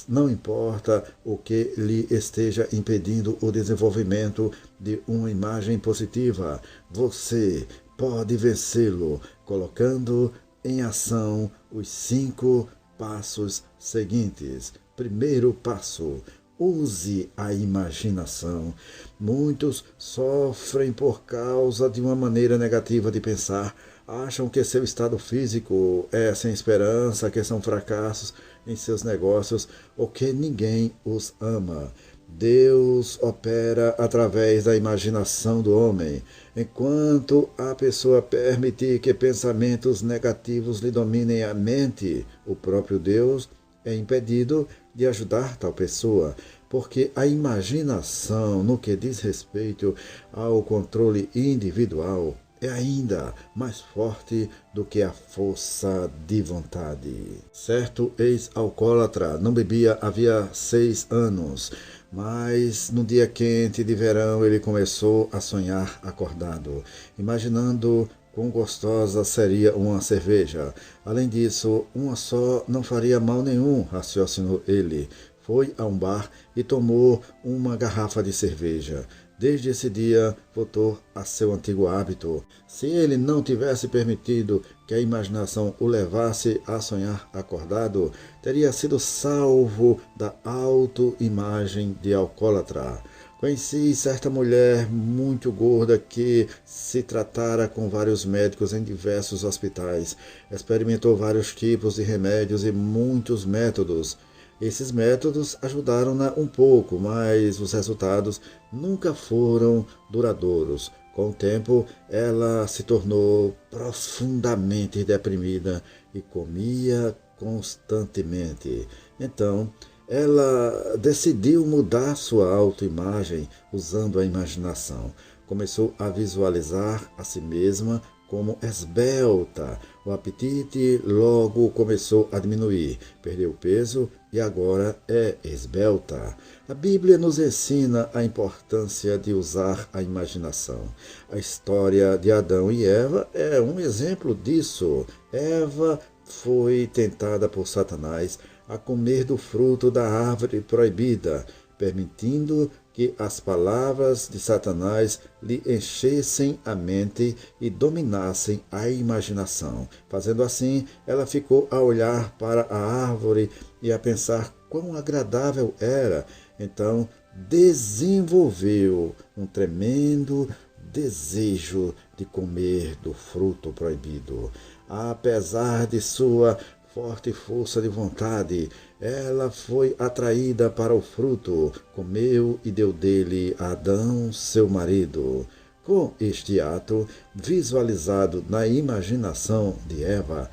Não importa o que lhe esteja impedindo o desenvolvimento de uma imagem positiva, você pode vencê-lo colocando em ação os 5 passos seguintes. Primeiro passo: use a imaginação. Muitos sofrem por causa de uma maneira negativa de pensar. Acham que seu estado físico é sem esperança, que são fracassos em seus negócios ou que ninguém os ama. Deus opera através da imaginação do homem. Enquanto a pessoa permitir que pensamentos negativos lhe dominem a mente, o próprio Deus é impedido de ajudar tal pessoa, porque a imaginação, no que diz respeito ao controle individual, é ainda mais forte do que a força de vontade. Certo ex-alcoólatra não bebia havia 6 anos, mas no dia quente de verão ele começou a sonhar acordado, imaginando quão gostosa seria uma cerveja. Além disso, uma só não faria mal nenhum, raciocinou ele. Foi a um bar e tomou uma garrafa de cerveja. Desde esse dia, voltou a seu antigo hábito. Se ele não tivesse permitido que a imaginação o levasse a sonhar acordado, teria sido salvo da autoimagem de alcoólatra. Conheci certa mulher muito gorda que se tratara com vários médicos em diversos hospitais. Experimentou vários tipos de remédios e muitos métodos. Esses métodos ajudaram-na um pouco, mas os resultados nunca foram duradouros. Com o tempo, ela se tornou profundamente deprimida e comia constantemente. Então, ela decidiu mudar sua autoimagem usando a imaginação. Começou a visualizar a si mesma como esbelta. O apetite logo começou a diminuir, perdeu peso e agora é esbelta. A Bíblia nos ensina a importância de usar a imaginação. A história de Adão e Eva é um exemplo disso. Eva foi tentada por Satanás a comer do fruto da árvore proibida, permitindo que as palavras de Satanás lhe enchessem a mente e dominassem a imaginação. Fazendo assim, ela ficou a olhar para a árvore e a pensar quão agradável era. Então, desenvolveu um tremendo desejo de comer do fruto proibido. Apesar de sua forte força de vontade, ela foi atraída para o fruto, comeu e deu dele a Adão, seu marido. Com este ato, visualizado na imaginação de Eva,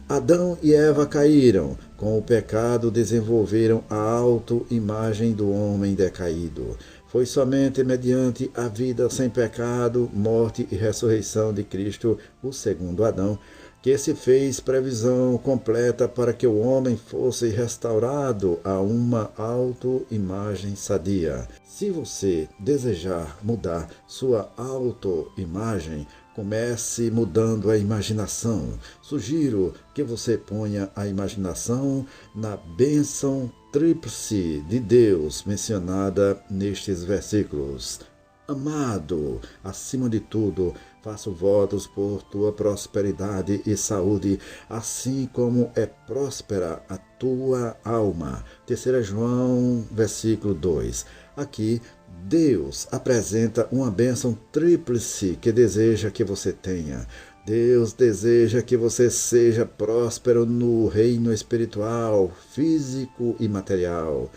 Adão e Eva caíram. Com o pecado, desenvolveram a autoimagem do homem decaído. Foi somente mediante a vida sem pecado, morte e ressurreição de Cristo, o segundo Adão, que se fez previsão completa para que o homem fosse restaurado a uma autoimagem sadia. Se você desejar mudar sua autoimagem, comece mudando a imaginação. Sugiro que você ponha a imaginação na bênção tríplice de Deus mencionada nestes versículos. Amado, acima de tudo, faço votos por tua prosperidade e saúde, assim como é próspera a tua alma. 3 João, versículo 2. Aqui, Deus apresenta uma bênção tríplice que deseja que você tenha. Deus deseja que você seja próspero no reino espiritual, físico e material.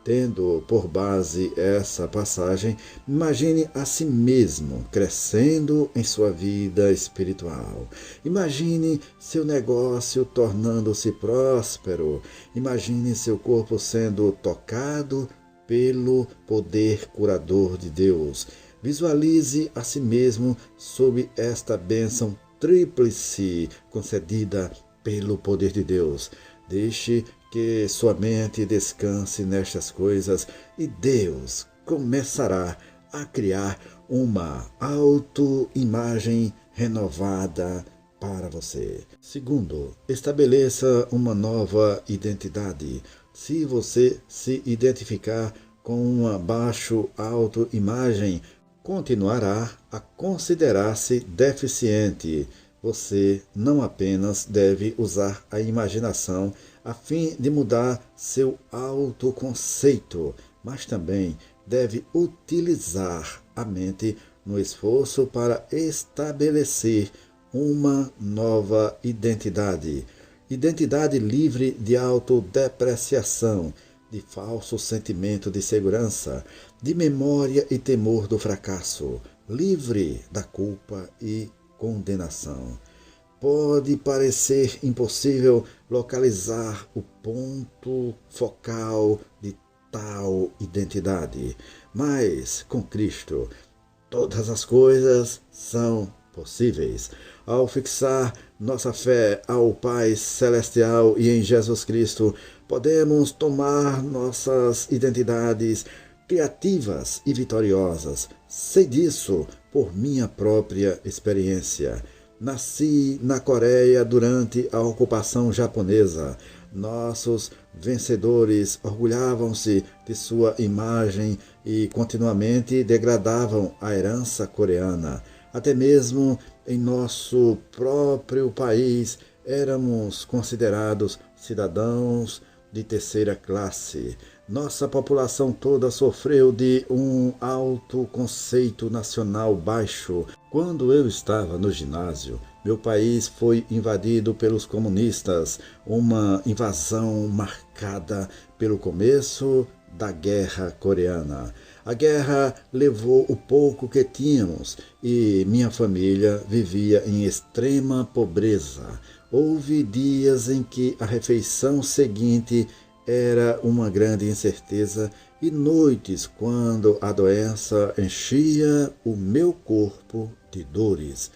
Tendo por base essa passagem, imagine a si mesmo crescendo em sua vida espiritual. Imagine seu negócio tornando-se próspero. Imagine seu corpo sendo tocado pelo poder curador de Deus. Visualize a si mesmo sob esta bênção tríplice concedida pelo poder de Deus. Deixe que sua mente descanse nestas coisas e Deus começará a criar uma autoimagem renovada para você. Segundo, estabeleça uma nova identidade. Se você se identificar com uma autoimagem, continuará a considerar-se deficiente. Você não apenas deve usar a imaginação a fim de mudar seu autoconceito, mas também deve utilizar a mente no esforço para estabelecer uma nova identidade. Identidade livre de autodepreciação, de falso sentimento de segurança, de memória e temor do fracasso, livre da culpa e condenação. Pode parecer impossível localizar o ponto focal de tal identidade, mas com Cristo todas as coisas são possíveis. Ao fixar nossa fé ao Pai Celestial e em Jesus Cristo, podemos tomar nossas identidades criativas e vitoriosas. Sei disso por minha própria experiência. Nasci na Coreia durante a ocupação japonesa. Nossos vencedores orgulhavam-se de sua imagem e continuamente degradavam a herança coreana. Até mesmo em nosso próprio país éramos considerados cidadãos de terceira classe. Nossa população toda sofreu de um autoconceito nacional baixo. Quando eu estava no ginásio, meu país foi invadido pelos comunistas, uma invasão marcada pelo começo da Guerra Coreana. A guerra levou o pouco que tínhamos e minha família vivia em extrema pobreza. Houve dias em que a refeição seguinte era uma grande incerteza e noites quando a doença enchia o meu corpo de dores.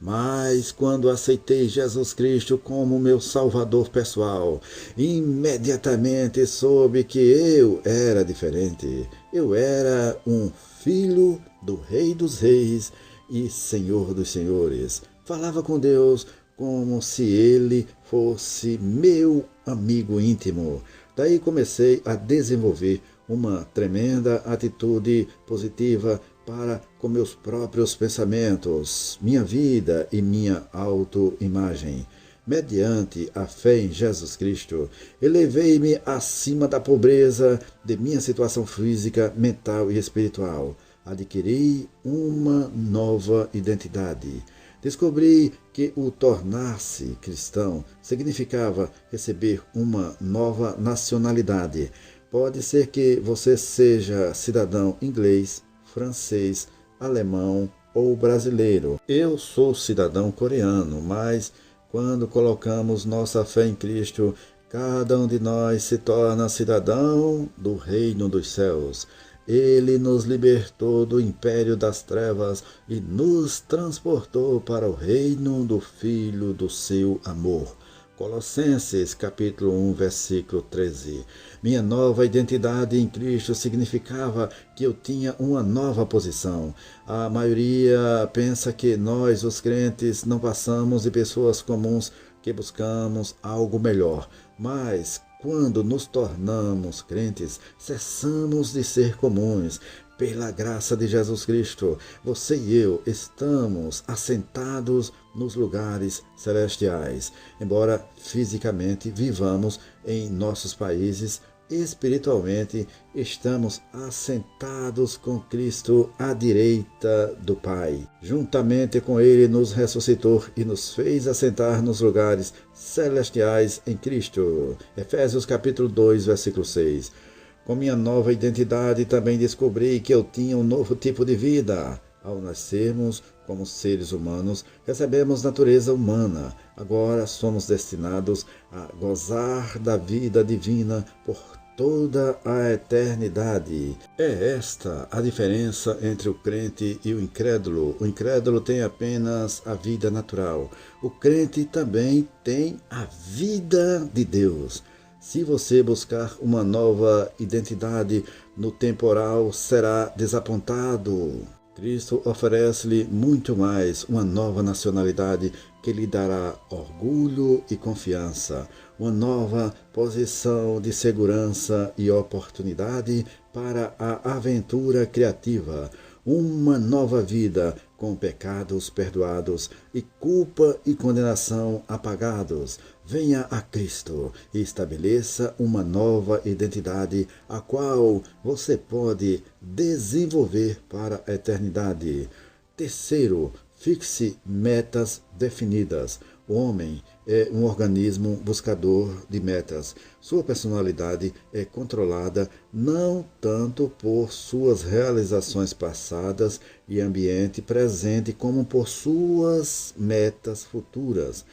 Mas quando aceitei Jesus Cristo como meu Salvador pessoal, imediatamente soube que eu era diferente. Eu era um filho do Rei dos Reis e Senhor dos Senhores. Falava com Deus como se Ele fosse meu amigo íntimo. Daí comecei a desenvolver uma tremenda atitude positiva para com meus próprios pensamentos, minha vida e minha autoimagem. Mediante a fé em Jesus Cristo, elevei-me acima da pobreza de minha situação física, mental e espiritual. Adquiri uma nova identidade. Descobri que o tornar-se cristão significava receber uma nova nacionalidade. Pode ser que você seja cidadão inglês, francês, alemão ou brasileiro. Eu sou cidadão coreano, mas quando colocamos nossa fé em Cristo, cada um de nós se torna cidadão do reino dos céus. Ele nos libertou do império das trevas e nos transportou para o reino do Filho do seu amor. Colossenses capítulo 1, versículo 13. Minha nova identidade em Cristo significava que eu tinha uma nova posição. A maioria pensa que nós, os crentes, não passamos de pessoas comuns que buscamos algo melhor. Mas quando nos tornamos crentes, cessamos de ser comuns. Pela graça de Jesus Cristo, você e eu estamos assentados nos lugares celestiais. Embora fisicamente vivamos em nossos países, espiritualmente estamos assentados com Cristo à direita do Pai. Juntamente com Ele nos ressuscitou e nos fez assentar nos lugares celestiais em Cristo. Efésios capítulo 2, versículo 6. Com minha nova identidade também descobri que eu tinha um novo tipo de vida. Ao nascermos como seres humanos, recebemos natureza humana. Agora somos destinados a gozar da vida divina por toda a eternidade. É esta a diferença entre o crente e o incrédulo. O incrédulo tem apenas a vida natural. O crente também tem a vida de Deus. Se você buscar uma nova identidade no temporal, será desapontado. Cristo oferece-lhe muito mais, uma nova nacionalidade que lhe dará orgulho e confiança. uma nova posição de segurança e oportunidade para a aventura criativa, uma nova vida com pecados perdoados e culpa e condenação apagados. Venha a Cristo e estabeleça uma nova identidade, a qual você pode desenvolver para a eternidade. Terceiro, fixe metas definidas. O homem é um organismo buscador de metas. Sua personalidade é controlada não tanto por suas realizações passadas e ambiente presente, como por suas metas futuras.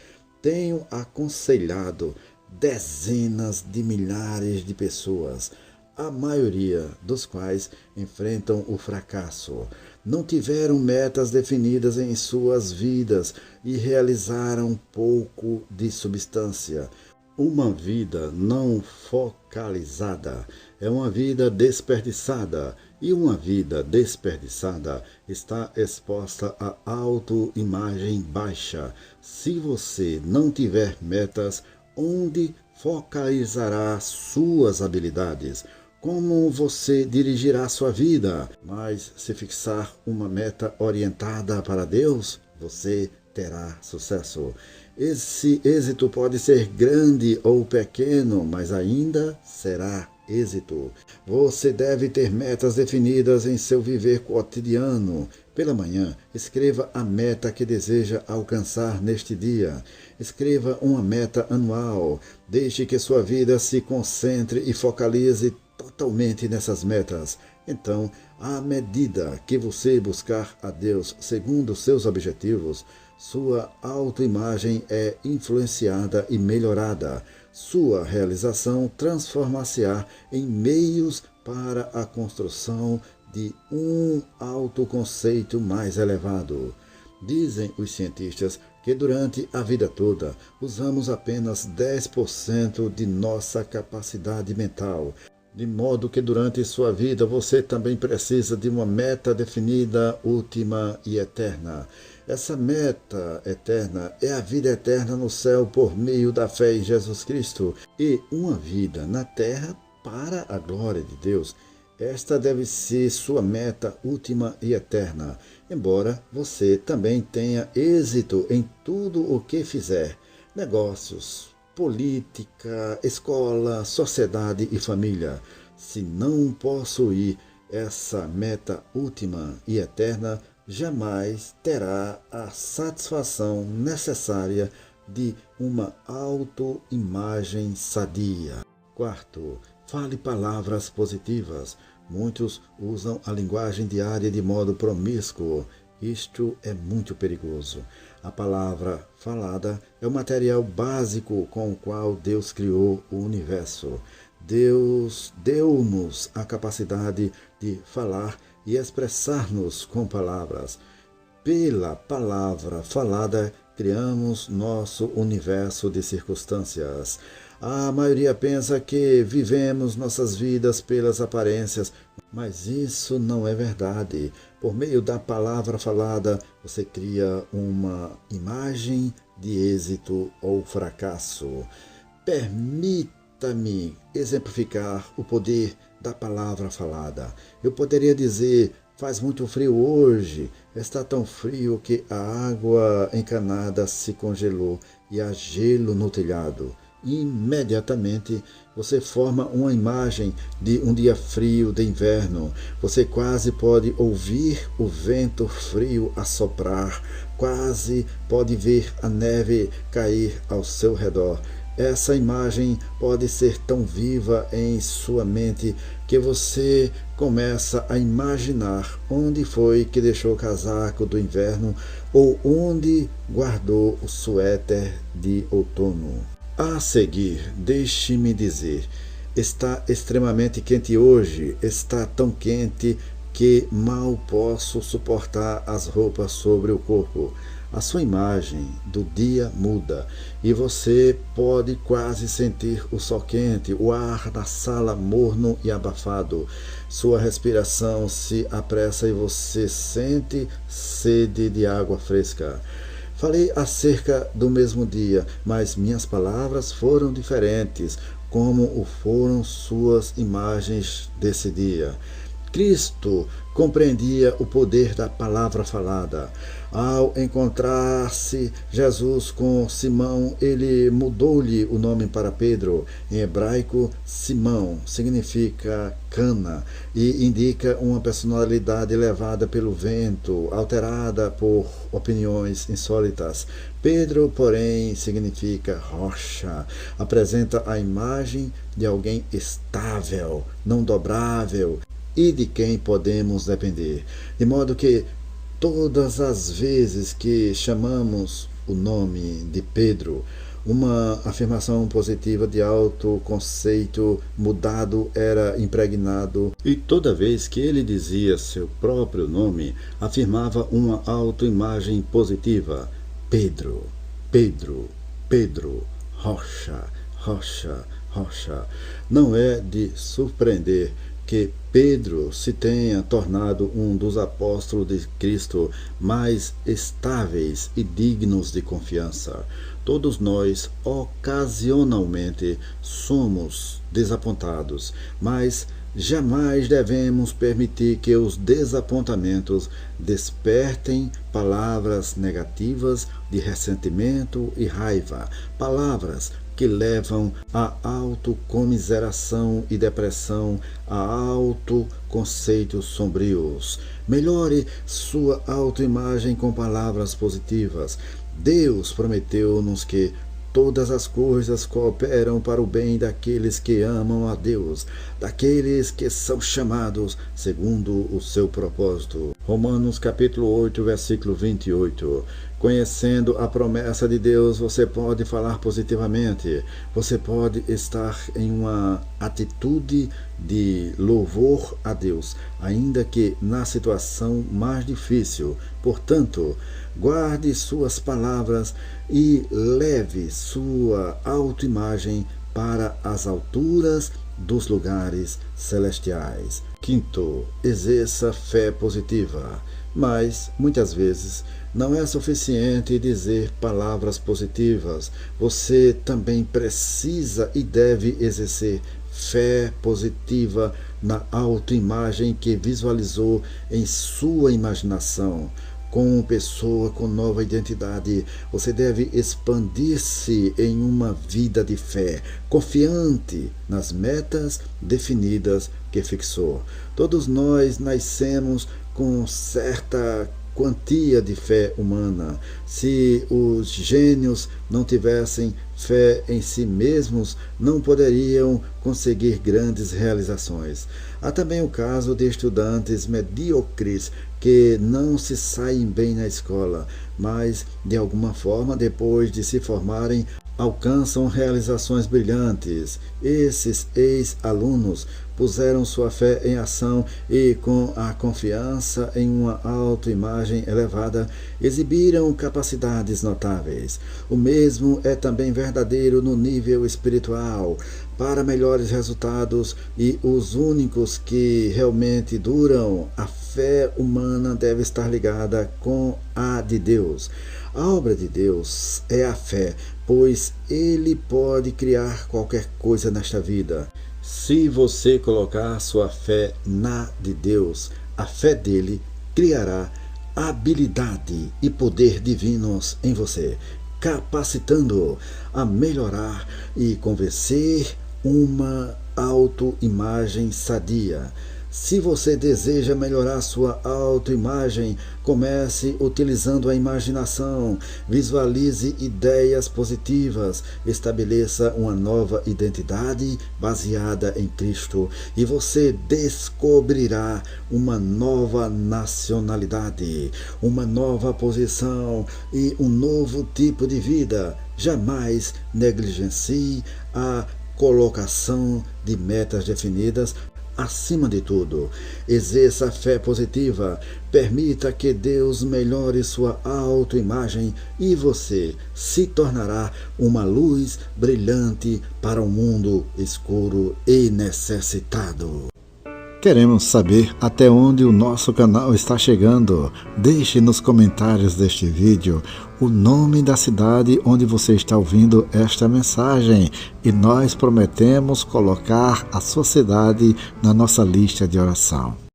Tenho aconselhado dezenas de milhares de pessoas, a maioria dos quais enfrentam o fracasso. Não tiveram metas definidas em suas vidas e realizaram pouco de substância. Uma vida não focalizada é uma vida desperdiçada, e uma vida desperdiçada está exposta à autoimagem baixa. Se você não tiver metas, onde focalizará suas habilidades? Como você dirigirá sua vida? Mas se fixar uma meta orientada para Deus, você terá sucesso. Esse êxito pode ser grande ou pequeno, mas ainda será êxito. Você deve ter metas definidas em seu viver cotidiano. Pela manhã, escreva a meta que deseja alcançar neste dia. Escreva uma meta anual. Deixe que sua vida se concentre e focalize totalmente nessas metas. Então, à medida que você buscar a Deus segundo seus objetivos, sua autoimagem é influenciada e melhorada. Sua realização transformar-se-á em meios para a construção de um autoconceito mais elevado. Dizem os cientistas que durante a vida toda usamos apenas 10% de nossa capacidade mental. De modo que durante sua vida você também precisa de uma meta definida, última e eterna. Essa meta eterna é a vida eterna no céu por meio da fé em Jesus Cristo e uma vida na terra para a glória de Deus. Esta deve ser sua meta última e eterna, embora você também tenha êxito em tudo o que fizer, negócios, política, escola, sociedade e família. Se não possuir essa meta última e eterna, jamais terá a satisfação necessária de uma autoimagem sadia. Quarto, fale palavras positivas. Muitos usam a linguagem diária de modo promíscuo. Isto é muito perigoso. A palavra falada é o material básico com o qual Deus criou o universo. Deus deu-nos a capacidade de falar e expressar-nos com palavras. Pela palavra falada, criamos nosso universo de circunstâncias. A maioria pensa que vivemos nossas vidas pelas aparências, mas isso não é verdade. Por meio da palavra falada, você cria uma imagem de êxito ou fracasso. Permita-me exemplificar o poder da palavra falada. Eu poderia dizer: faz muito frio hoje, está tão frio que a água encanada se congelou e há gelo no telhado. Imediatamente você forma uma imagem de um dia frio de inverno. Você quase pode ouvir o vento frio assoprar, quase pode ver a neve cair ao seu redor. Essa imagem pode ser tão viva em sua mente que você começa a imaginar onde foi que deixou o casaco do inverno ou onde guardou o suéter de outono. A seguir, deixe-me dizer, está extremamente quente hoje, está tão quente que mal posso suportar as roupas sobre o corpo. A sua imagem do dia muda e você pode quase sentir o sol quente, o ar da sala morno e abafado. Sua respiração se apressa e você sente sede de água fresca. Falei acerca do mesmo dia, mas minhas palavras foram diferentes, como o foram suas imagens desse dia. Cristo compreendia o poder da palavra falada. Ao encontrar-se Jesus com Simão, ele mudou-lhe o nome para Pedro. Em hebraico, Simão significa cana e indica uma personalidade levada pelo vento, alterada por opiniões insólitas. Pedro, porém, significa rocha. Apresenta a imagem de alguém estável, não dobrável, e de quem podemos depender. De modo que todas as vezes que chamamos o nome de Pedro, uma afirmação positiva de autoconceito mudado era impregnado, e toda vez que ele dizia seu próprio nome, afirmava uma autoimagem positiva. Pedro, Pedro, Pedro, rocha, rocha, rocha. Não é de surpreender que Pedro se tenha tornado um dos apóstolos de Cristo mais estáveis e dignos de confiança. Todos nós, ocasionalmente, somos desapontados, mas jamais devemos permitir que os desapontamentos despertem palavras negativas de ressentimento e raiva, palavras que levam à autocomiseração e depressão, a autoconceitos sombrios. Melhore sua autoimagem com palavras positivas. Deus prometeu-nos que todas as coisas cooperam para o bem daqueles que amam a Deus, daqueles que são chamados segundo o seu propósito. Romanos capítulo 8, versículo 28. Conhecendo a promessa de Deus, você pode falar positivamente, você pode estar em uma atitude de louvor a Deus, ainda que na situação mais difícil. Portanto, guarde suas palavras e leve sua autoimagem para as alturas dos lugares celestiais. Quinto, exerça fé positiva. Mas, muitas vezes, não é suficiente dizer palavras positivas. Você também precisa e deve exercer fé positiva na autoimagem que visualizou em sua imaginação. Como pessoa com nova identidade, você deve expandir-se em uma vida de fé, confiante nas metas definidas que fixou. Todos nós nascemos com certa quantia de fé humana. Se os gênios não tivessem fé em si mesmos, não poderiam conseguir grandes realizações. Há também o caso de estudantes medíocres que não se saem bem na escola, mas, de alguma forma, depois de se formarem, alcançam realizações brilhantes. Esses ex-alunos puseram sua fé em ação e, com a confiança em uma autoimagem elevada, exibiram capacidades notáveis. O mesmo é também verdadeiro no nível espiritual. Para melhores resultados e os únicos que realmente duram, a fé humana deve estar ligada com a de Deus. A obra de Deus é a fé, pois Ele pode criar qualquer coisa nesta vida. Se você colocar sua fé na de Deus, a fé dele criará habilidade e poder divinos em você, capacitando-o a melhorar e convencer uma autoimagem sadia. Se você deseja melhorar sua autoimagem, comece utilizando a imaginação, visualize ideias positivas, estabeleça uma nova identidade baseada em Cristo e você descobrirá uma nova nacionalidade, uma nova posição e um novo tipo de vida. Jamais negligencie a colocação de metas definidas. Acima de tudo, exerça fé positiva, permita que Deus melhore sua autoimagem e você se tornará uma luz brilhante para um mundo escuro e necessitado. Queremos saber até onde o nosso canal está chegando. Deixe nos comentários deste vídeo o nome da cidade onde você está ouvindo esta mensagem e nós prometemos colocar a sua cidade na nossa lista de oração.